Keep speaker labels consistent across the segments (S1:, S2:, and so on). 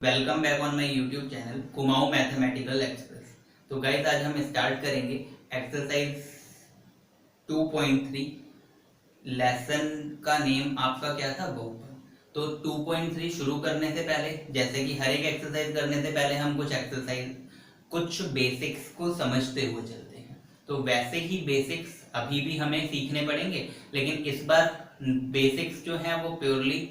S1: Welcome back on my YouTube channel Kumaon mathematical express. तो guys आज हम स्टार्ट करेंगे एक्सरसाइज 2.3। लेसन का नेम आपका क्या था, बहुपद। तो 2.3 शुरू करने से पहले, जैसे कि हर एक एक्सरसाइज करने से पहले हम कुछ बेसिक्स को समझते हुए चलते हैं। तो वैसे ही बेसिक्स अभी भी हमें सीखने पड़ेंगे, लेकिन इस बार बेसिक्स जो है वो प्योरली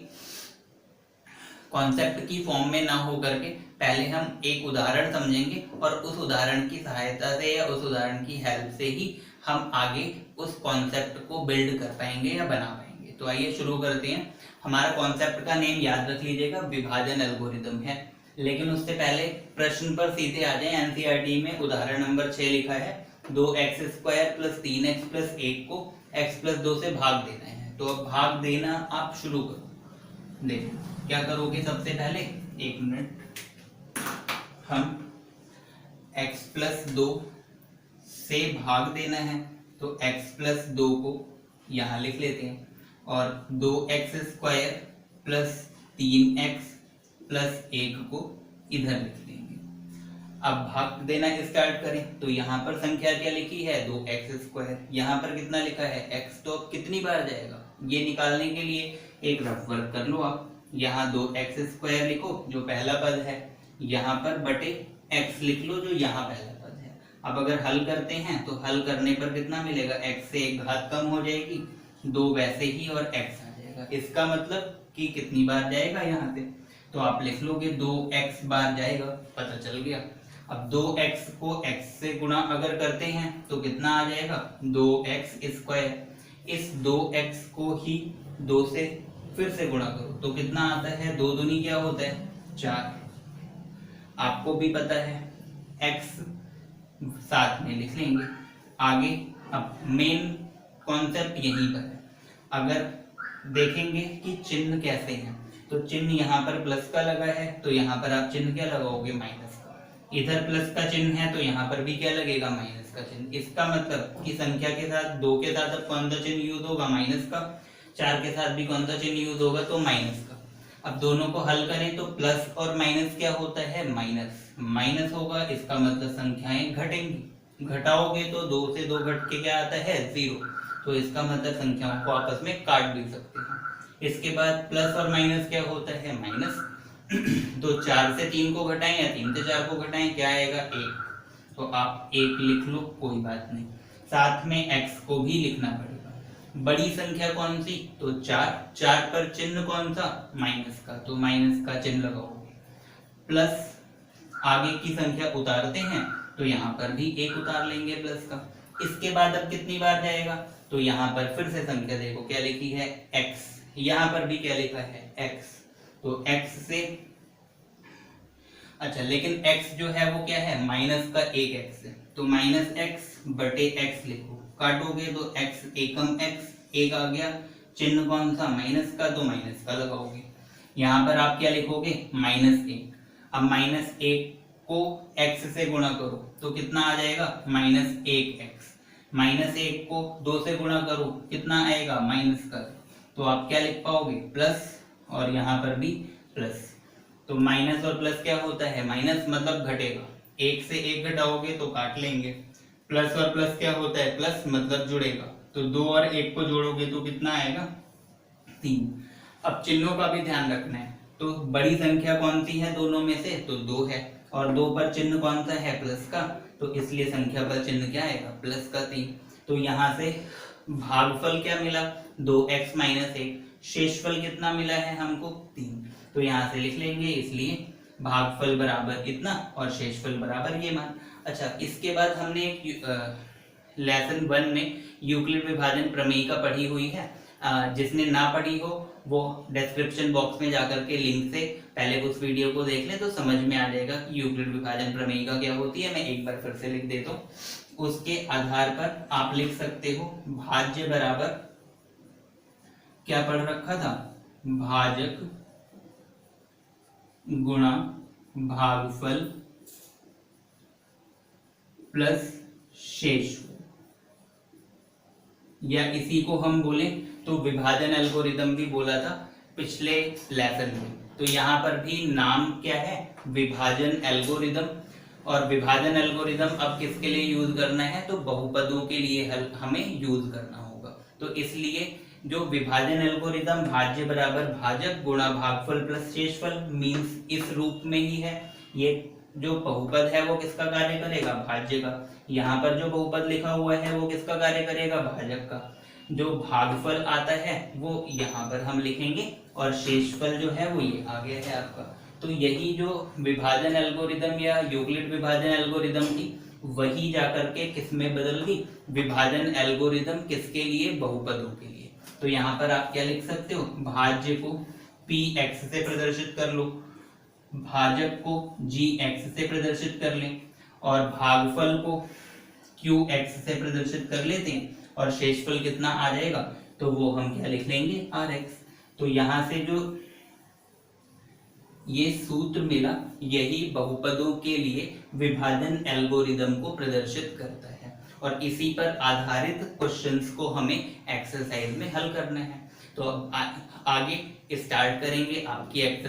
S1: कॉन्सेप्ट की फॉर्म में ना हो करके पहले हम एक उदाहरण समझेंगे और उस उदाहरण की सहायता से या उस उदाहरण की हेल्प से ही हम आगे उस कॉन्सेप्ट को बिल्ड कर पाएंगे या बना पाएंगे। तो आइए शुरू करते हैं। हमारा कॉन्सेप्ट का नेम याद रख लीजिएगा, विभाजन एल्गोरिदम है। लेकिन उससे पहले प्रश्न पर सीधे आ जाए। एनसीईआरटी में उदाहरण नंबर 6 लिखा है 2x² + 3x + 1 को x + 2 से भाग देना है। तो अब भाग देना आप शुरू करो। देखो क्या करोगे, सबसे पहले एक मिनट, हम x + 2 से भाग देना है तो x + 2 को यहां लिख लेते हैं और 2x² + 3x + 1 को इधर लिख लेंगे। अब भाग देना स्टार्ट करें तो यहाँ पर संख्या क्या लिखी है, 2x²। यहाँ पर कितना लिखा है, x। तो अब कितनी बार जाएगा ये निकालने के लिए एक रफ वर्क कर लो आप। यहाँ 2x² लिखो जो पहला पद है, यहाँ पर बटे x लिख लो जो यहाँ पहला पद है। अब अगर हल करते हैं तो हल करने पर कितना मिलेगा, x से एक घात कम हो जाएगी, 2 वैसे ही और x आ जाएगा। इसका मतलब कि कितनी बार जाएगा यहाँ से, तो आप लिख लोगे 2x बार जाएगा, पता चल गया। अब 2x को x से गुणा अगर करते हैं तो कितना आ जाएगा, 2x²। इस 2x को ही 2 से फिर से गुणा करो तो कितना आता है, 2 दूनी क्या होता है, 4। आपको भी पता है, x साथ में लिख लेंगे आगे। अब मेन कॉन्सेप्ट यहीं पर है। अगर देखेंगे कि चिन्ह कैसे हैं, तो चिन्ह यहाँ पर प्लस का लगा है तो यहाँ पर आप चिन्ह क्या लगाओगे, माइनस का। इधर प्लस का चिन्ह है तो यहाँ पर भी क्या लगेगा, माइनस का चिन्ह। इसका मतलब कि संख्या के साथ 2 के साथ अब कौन सा चिन्ह यूज होगा, माइनस का। 4 के साथ भी कौन सा चिन्ह यूज होगा, तो माइनस का। अब दोनों को हल करें तो प्लस और माइनस क्या होता है, माइनस माइनस होगा। इसका मतलब संख्याएं घटेंगी, घटाओगे तो 2 से 2 घट के क्या आता है, 0। तो इसका मतलब संख्याओं को आपस में काट भी सकते हैं। इसके बाद प्लस और माइनस क्या होता है, माइनस। तो 4 से 3 को घटाएं या 3 से 4 को घटाएं, क्या आएगा, 1। तो आप 1 लिख लो, कोई बात नहीं। साथ में x को भी लिखना पड़ेगा। बड़ी संख्या कौन सी, तो 4। 4 पर चिन्ह कौन सा, माइनस का, तो माइनस का चिन्ह लगाओगे। प्लस आगे की संख्या उतारते हैं तो यहाँ पर भी 1 उतार लेंगे प्लस का। इसके बाद अब कितनी बार जाएगा, तो यहाँ पर फिर से संख्या देखो क्या लिखी है, x। यहाँ पर भी क्या लिखा है, x। तो x से, अच्छा लेकिन x जो है वो क्या है, माइनस का 1x है, तो -x बटे x लिखो। काटोगे तो x एकम x, 1 आ गया। चिन्ह कौन सा, माइनस का, तो माइनस का लगाओगे। यहाँ पर आप क्या लिखोगे, -1। अब -1 को x से गुणा करो तो कितना आ जाएगा, -1x। -1 को 2 से गुणा करो कितना आएगा, माइनस का। तो आप क्या लिख पाओगे, प्लस, और यहाँ पर भी प्लस। तो माइनस और प्लस क्या होता है, माइनस मतलब घटेगा। 1 से 1 घटाओगे तो काट लेंगे। प्लस और प्लस क्या होता है, प्लस मतलब जुड़ेगा। तो 2 और 1 को जोड़ोगे तो कितना आएगा, 3। अब चिन्हों का भी ध्यान रखना है। तो बड़ी संख्या कौन सी है दोनों में से, तो 2 है, और 2 पर चिन्ह कौन सा है, प्लस का। तो इसलिए संख्या पर चिन्ह क्या आएगा, प्लस का 3। तो यहाँ से भागफल क्या मिला, 2x - 1। शेषफल कितना मिला है हमको, 3। तो यहाँ से लिख लेंगे, इसलिए भागफल बराबर इतना और शेषफल बराबर ये मान। अच्छा, इसके बाद हमने एक लेसन 1 में यूक्लिड विभाजन प्रमेय का पढ़ी हुई है। जिसने ना पढ़ी हो वो डिस्क्रिप्शन बॉक्स में जाकर के लिंक से पहले उस वीडियो को देख ले तो समझ में आ जाएगा कि यूक्लिड विभाजन प्रमेय का क्या होती है। मैं एक बार फिर से लिख देता हूँ। उसके आधार पर आप लिख सकते हो, भाज्य बराबर, क्या पढ़ रखा था, भाजक गुणा भागफल प्लस शेषफल, या इसी को हम बोले तो विभाजन एल्गोरिदम भी बोला था पिछले लेसन में। तो यहाँ पर भी नाम क्या है, विभाजन एल्गोरिदम। और विभाजन एल्गोरिदम अब किसके लिए यूज करना है, तो बहुपदों के लिए हमें यूज करना होगा। तो इसलिए जो विभाजन एल्गोरिदम भाज्य बराबर भाजक गुणा भागफल प्लस शेषफल मीन्स इस रूप में ही है। ये जो बहुपद है वो किसका कार्य करेगा, भाज्य का। यहाँ पर जो बहुपद लिखा हुआ है वो किसका कार्य करेगा, भाजक का। जो भागफल आता है वो यहाँ पर हम लिखेंगे और शेषफल जो है वो ये आ गया है आपका। तो यही जो विभाजन एल्गोरिदम या यूक्लिड विभाजन एल्गोरिदम थी वही जाकर के किसमें बदल गई, विभाजन एल्गोरिदम किसके लिए, बहुपदों के लिए। तो यहाँ पर आप क्या लिख सकते हो, भाज्य को px से प्रदर्शित कर लो, भाजक को gx से प्रदर्शित कर लें और भागफल को qx से प्रदर्शित कर लेते हैं और शेषफल कितना आ जाएगा, तो वो हम क्या लिख लेंगे, rx। तो यहाँ से जो ये सूत्र मिला यही बहुपदों के लिए विभाजन एल्गोरिदम को प्रदर्शित करता है और इसी पर आधारित क्वेश्चंस को हमें एक्सरसाइज में हल करना है। तो अब आगे स्टार्ट करेंगे आपकी एक्सरसाइज।